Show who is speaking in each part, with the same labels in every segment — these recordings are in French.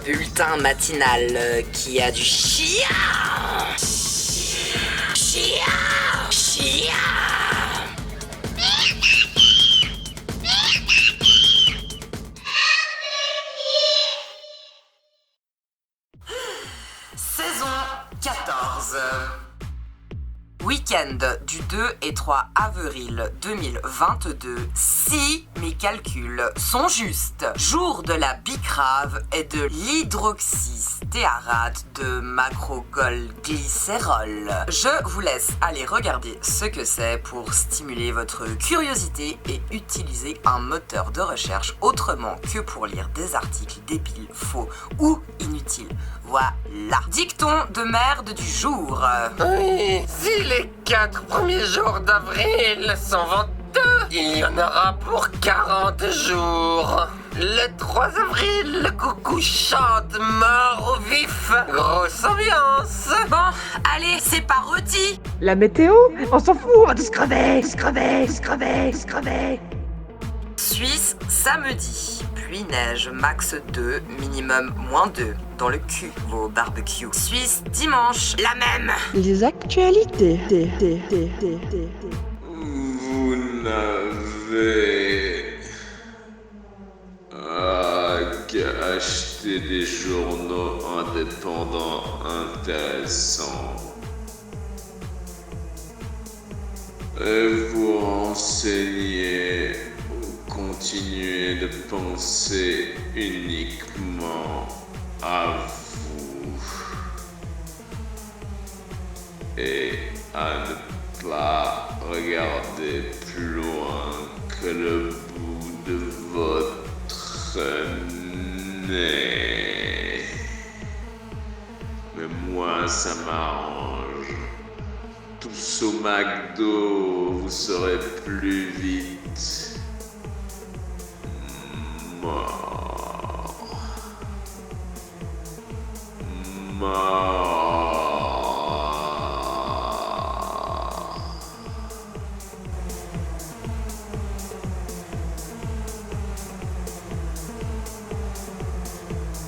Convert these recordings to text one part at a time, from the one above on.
Speaker 1: bulletin matinal qui a du chia. Saison 14. Week-end du 2 et 3 avril 2022, si mes calculs sont justes. Jour de la bicrave et de l'hydroxystéarate de macrogolglycérol. Je vous laisse aller regarder ce que c'est pour stimuler votre curiosité et utiliser un moteur de recherche autrement que pour lire des articles débiles, faux ou inutiles. Voilà. Dicton de merde du jour.
Speaker 2: Oui, si les 4 premiers jours d'avril sont venteux, il y en aura pour 40 jours. Le 3 avril, le coucou chante mort au vif. Grosse ambiance.
Speaker 1: Bon, allez, c'est parti.
Speaker 3: La météo, on s'en fout, on va tous crever.
Speaker 1: Suisse, samedi, puis neige, max 2, minimum -2. Dans le cul, vos barbecues. Suisse, dimanche, la même.
Speaker 3: Les actualités.
Speaker 4: Vous n'avez qu'acheter des journaux indépendants intéressants et vous renseigner ou continuer de penser uniquement à vous et à ne pas regarder plus loin que le bout de votre nez. Mais moi, ça m'arrange. Tous au McDo, vous serez plus vite mort.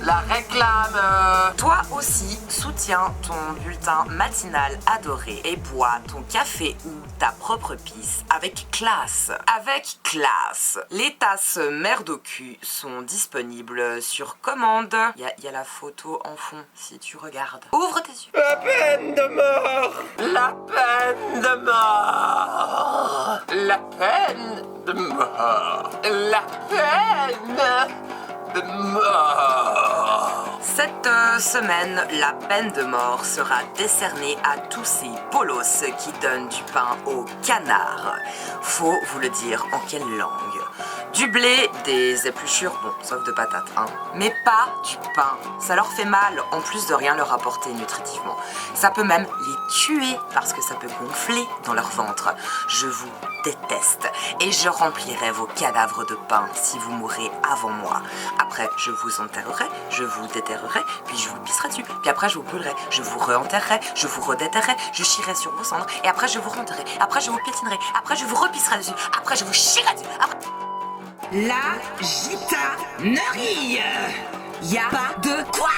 Speaker 1: La réclame. Toi aussi, soutiens ton bulletin matinal adoré et bois ton café ou ta propre pisse avec classe. Avec classe. Les tasses merde au cul sont disponibles sur commande. Il y a la photo en fond si tu regardes. Ouvre tes yeux.
Speaker 2: La peine de mort. La peine de mort. La peine de mort. La peine de mort.
Speaker 1: Cette semaine, la peine de mort sera décernée à tous ces bolos qui donnent du pain aux canards. Faut vous le dire en quelle langue? Du blé, des épluchures, bon, sauf de patates, hein. Mais pas du pain. Ça leur fait mal, en plus de rien leur apporter nutritivement. Ça peut même les tuer, parce que ça peut gonfler dans leur ventre. Je vous déteste. Et je remplirai vos cadavres de pain si vous mourrez avant moi. Après, je vous enterrerai, je vous déterrerai, puis je vous pisserai dessus. Puis après, je vous brûlerai, je vous re-enterrerai, je vous redéterrerai, je chierai sur vos cendres. Et après, je vous renterrerai, après, je vous piétinerai, après, je vous repisserai dessus, après, je vous chierai dessus. Après... La gitanerie. Y a pas de quoi.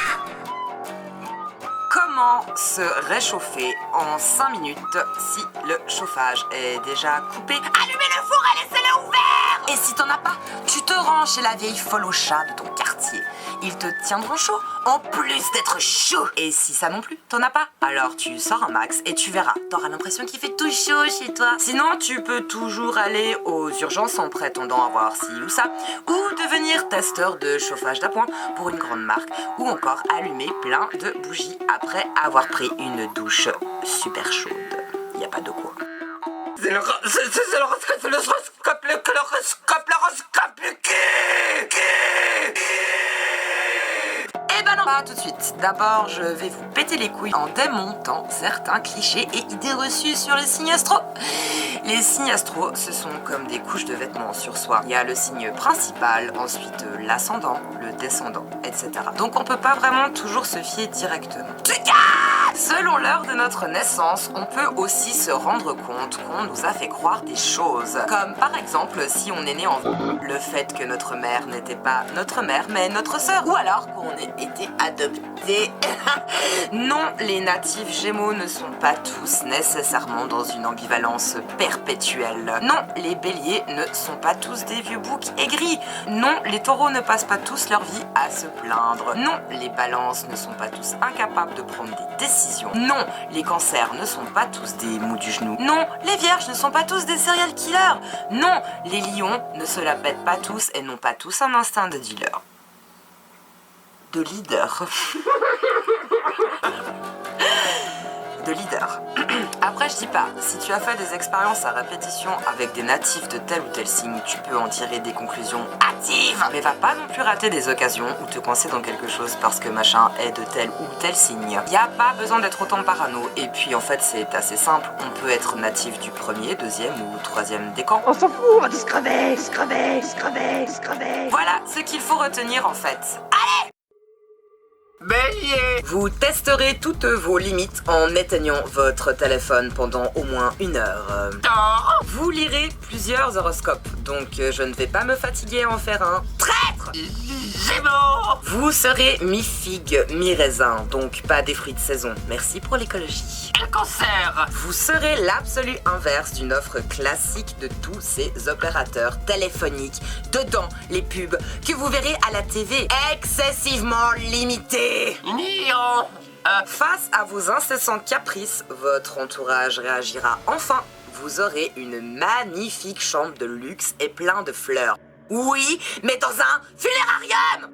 Speaker 1: Comment se réchauffer en 5 minutes si le chauffage est déjà coupé? Allumez le four et laissez-le ouvert. Et si t'en as pas, tu te rends chez la vieille folle au chat de ton quartier. Ils te tiendront chaud, en plus d'être chaud. Et si ça non plus, t'en as pas, alors tu sors un max et tu verras. T'auras l'impression qu'il fait tout chaud chez toi. Sinon, tu peux toujours aller aux urgences en prétendant avoir ci ou ça, ou devenir testeur de chauffage d'appoint pour une grande marque, ou encore allumer plein de bougies après avoir pris une douche super chaude. Y a pas de quoi.
Speaker 2: C'est l'horoscope, le cul.
Speaker 1: Eh ben non, pas tout de suite. D'abord, je vais vous péter les couilles en démontant certains clichés et idées reçues sur les signes astro. Les signes astro, ce sont comme des couches de vêtements sur soi. Il y a le signe principal, ensuite l'ascendant, le descendant, etc. Donc on peut pas vraiment toujours se fier directement. Tu calmes! Selon l'heure de notre naissance, on peut aussi se rendre compte qu'on nous a fait croire des choses. Comme par exemple si on est né en le fait que notre mère n'était pas notre mère mais notre sœur. Ou alors qu'on ait été adopté. Non, les natifs Gémeaux ne sont pas tous nécessairement dans une ambivalence perpétuelle. Non, les béliers ne sont pas tous des vieux boucs aigris. Non, les taureaux ne passent pas tous leur vie à se plaindre. Non, les balances ne sont pas tous incapables de prendre des décisions. Non, les cancers ne sont pas tous des mous du genou. Non, les vierges ne sont pas tous des serial killers. Non, les lions ne se la pètent pas tous et n'ont pas tous un instinct de dealer. De leader. De leader. Après, je dis pas, si tu as fait des expériences à répétition avec des natifs de tel ou tel signe, tu peux en tirer des conclusions hâtives. Mais va pas non plus rater des occasions ou te coincer dans quelque chose parce que machin est de tel ou tel signe. Y a pas besoin d'être autant parano. Et puis en fait, c'est assez simple. On peut être natif du premier, deuxième ou troisième décan.
Speaker 3: On s'en fout, on va tous crever, se crever, se crever, se crever.
Speaker 1: Voilà ce qu'il faut retenir en fait.
Speaker 2: Bélier.
Speaker 1: Vous testerez toutes vos limites en éteignant votre téléphone pendant au moins 1 heure.
Speaker 2: Taureau.
Speaker 1: Vous lirez plusieurs horoscopes, donc je ne vais pas me fatiguer à en faire un. Traître!
Speaker 2: Gémeaux.
Speaker 1: Vous serez mi-figue, mi-raisin, donc pas des fruits de saison. Merci pour l'écologie.
Speaker 2: Cancer.
Speaker 1: Vous serez l'absolu inverse d'une offre classique de tous ces opérateurs téléphoniques, dedans les pubs que vous verrez à la TV, excessivement limitées.
Speaker 2: Lion.
Speaker 1: Face à vos incessants caprices, votre entourage réagira enfin. Vous aurez une magnifique chambre de luxe et plein de fleurs. Oui, mais dans un funérarium!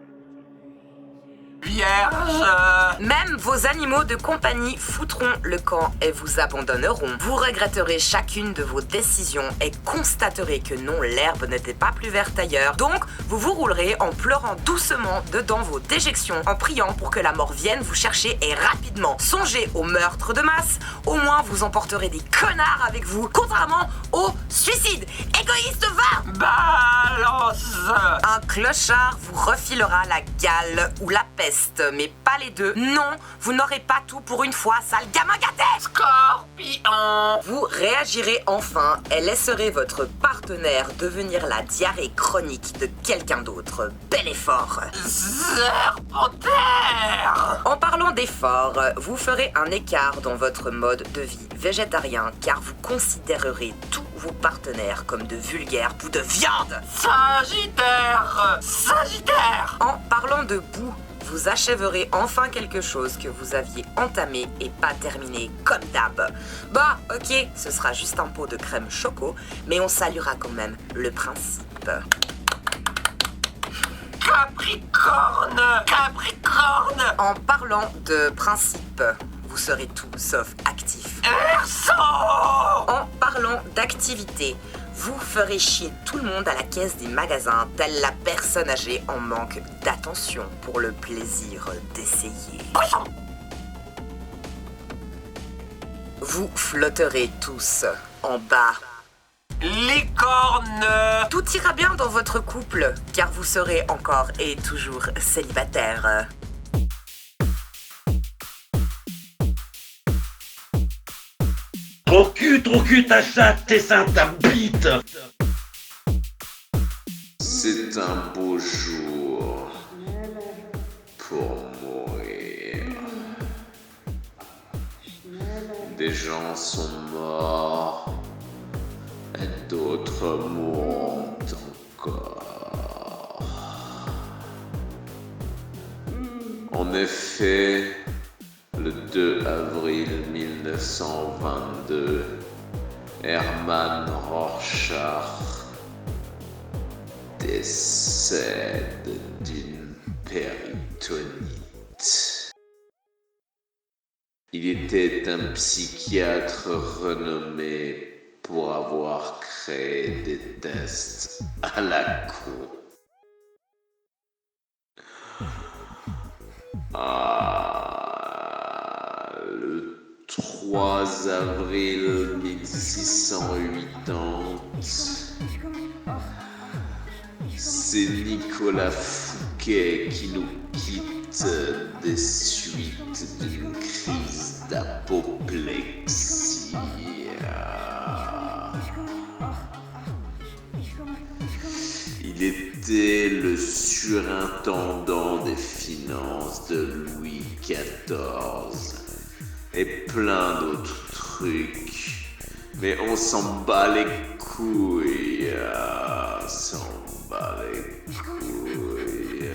Speaker 2: Vierge.
Speaker 1: Même vos animaux de compagnie foutront le camp et vous abandonneront. Vous regretterez chacune de vos décisions et constaterez que non, l'herbe n'était pas plus verte ailleurs. Donc, vous vous roulerez en pleurant doucement dedans vos déjections, en priant pour que la mort vienne vous chercher et rapidement. Songez au meurtre de masse, au moins vous emporterez des connards avec vous, contrairement au suicide. Égoïste va!
Speaker 2: Balance.
Speaker 1: Un clochard vous refilera la gale ou la peste, mais pas les deux. Non, vous n'aurez pas tout pour une fois, sale gamin gâté!
Speaker 2: Scorpion.
Speaker 1: Vous réagirez enfin et laisserez votre partenaire devenir la diarrhée chronique de quelqu'un d'autre. Bel effort!
Speaker 2: Serpentaire.
Speaker 1: En parlant d'effort, vous ferez un écart dans votre mode de vie végétarien car vous considérerez tous vos partenaires comme de vulgaires bouts de viande.
Speaker 2: Sagittaire. Sagittaire.
Speaker 1: En parlant de boue, vous achèverez enfin quelque chose que vous aviez entamé et pas terminé comme d'hab. Bah, ok, ce sera juste un pot de crème choco, mais on saluera quand même le principe.
Speaker 2: Capricorne. Capricorne.
Speaker 1: En parlant de principe, vous serez tout sauf actif.
Speaker 2: Verseau.
Speaker 1: En parlant d'activité, vous ferez chier tout le monde à la caisse des magasins, telle la personne âgée en manque d'attention pour le plaisir d'essayer.
Speaker 2: Poisson.
Speaker 1: Vous flotterez tous en bas.
Speaker 2: Licorne.
Speaker 1: Tout ira bien dans votre couple, car vous serez encore et toujours célibataire.
Speaker 5: Trop cul, ta chatte, tes seins, ta bite.
Speaker 4: C'est un beau jour pour mourir. Des gens sont morts et d'autres mourront encore. En effet, le 2 avril 1922, Hermann Rorschach décède d'une péritonite. Il était un psychiatre renommé pour avoir créé des tests à la con. Le 3 avril 1680, c'est Nicolas Fouquet qui nous quitte des suites d'une crise d'apoplexie. Il était le surintendant des finances de Louis XIV et plein d'autres trucs. Mais on s'en bat les couilles. S'en bat les couilles.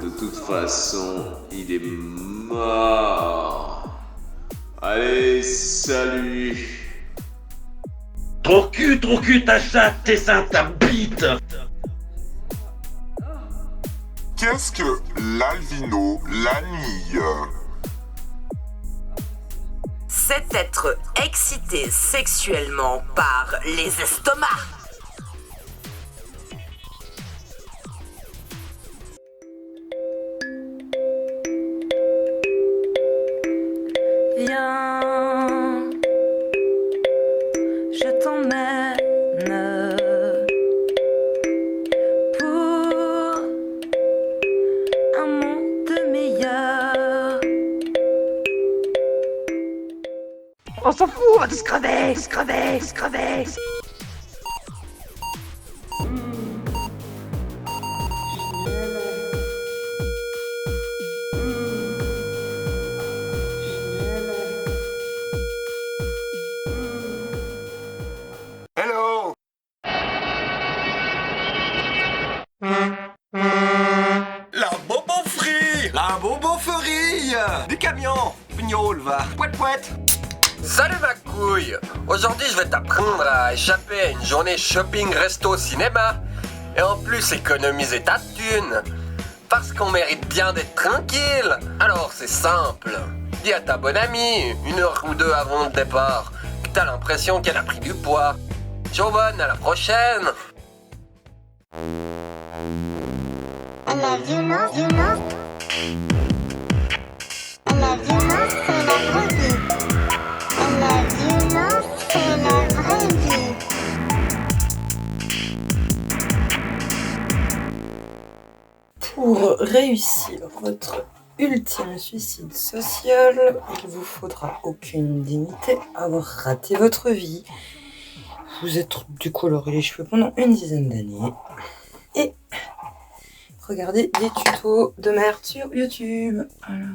Speaker 4: De toute façon, il est mort. Allez, salut.
Speaker 5: Ton cul, ta chatte, tes seins, ta bite.
Speaker 6: Qu'est-ce que l'alvino-lanille?
Speaker 1: C'est être excité sexuellement par les estomacs. Viens, je t'emmène pour un monde meilleur.
Speaker 3: On s'en fout, on va tous crever, se crever, se crever.
Speaker 6: Hello.
Speaker 2: La boboferie! La boboferie! Du camion! Pignol, va! Pouet pouet! Salut ma couille! Aujourd'hui je vais t'apprendre à échapper à une journée shopping resto cinéma et en plus économiser ta thune parce qu'on mérite bien d'être tranquille. Alors c'est simple, dis à ta bonne amie 1 heure ou 2 avant le départ que t'as l'impression qu'elle a pris du poids. Ciao bonne, à la prochaine!
Speaker 7: La violence, la violence, c'est la vraie vie. La violence, c'est la vraie vie.
Speaker 8: Pour réussir votre ultime suicide social, il vous faudra aucune dignité, avoir raté votre vie, vous être décoloré les cheveux pendant une dizaine d'années et regarder des tutos de merde sur YouTube. Alors,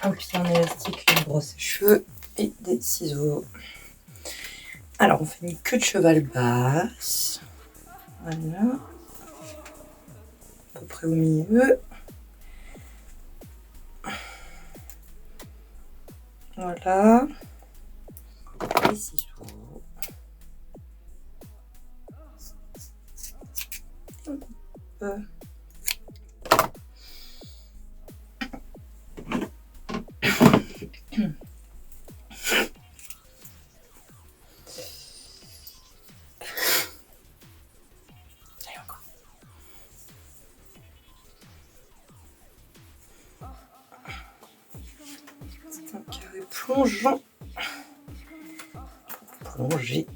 Speaker 8: appliquer un élastique, une brosse à cheveux et des ciseaux. Alors, on fait une queue de cheval basse. Voilà. À peu près au milieu. Voilà. Les ciseaux. Et on coupe. Allez, encore. C'est un carré plongeant. Plonger.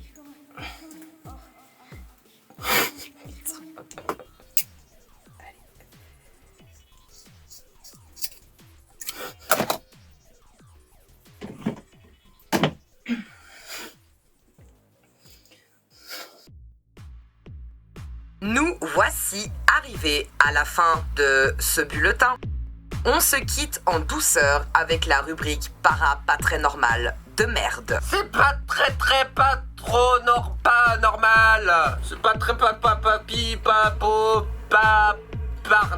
Speaker 1: Nous voici arrivés à la fin de ce bulletin. On se quitte en douceur avec la rubrique pas très normal de merde.
Speaker 2: C'est pas trop pas normal. C'est pas très pas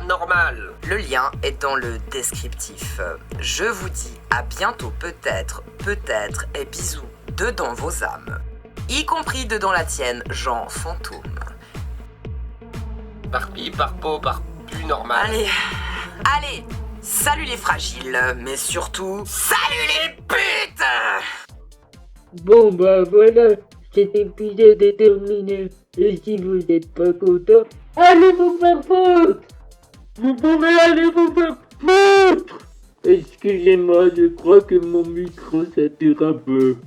Speaker 2: normal.
Speaker 1: Le lien est dans le descriptif. Je vous dis à bientôt peut-être et bisous dedans vos âmes. Y compris dedans la tienne, Jean Fantôme.
Speaker 2: Par pi, par po, par plus normal.
Speaker 1: Allez, salut les fragiles, mais surtout, salut les putes!
Speaker 9: Bon bah voilà, cet épisode est terminé. Et si vous n'êtes pas content, allez vous faire foutre! Vous pouvez aller vous faire foutre! Excusez-moi, je crois que mon micro sature un peu.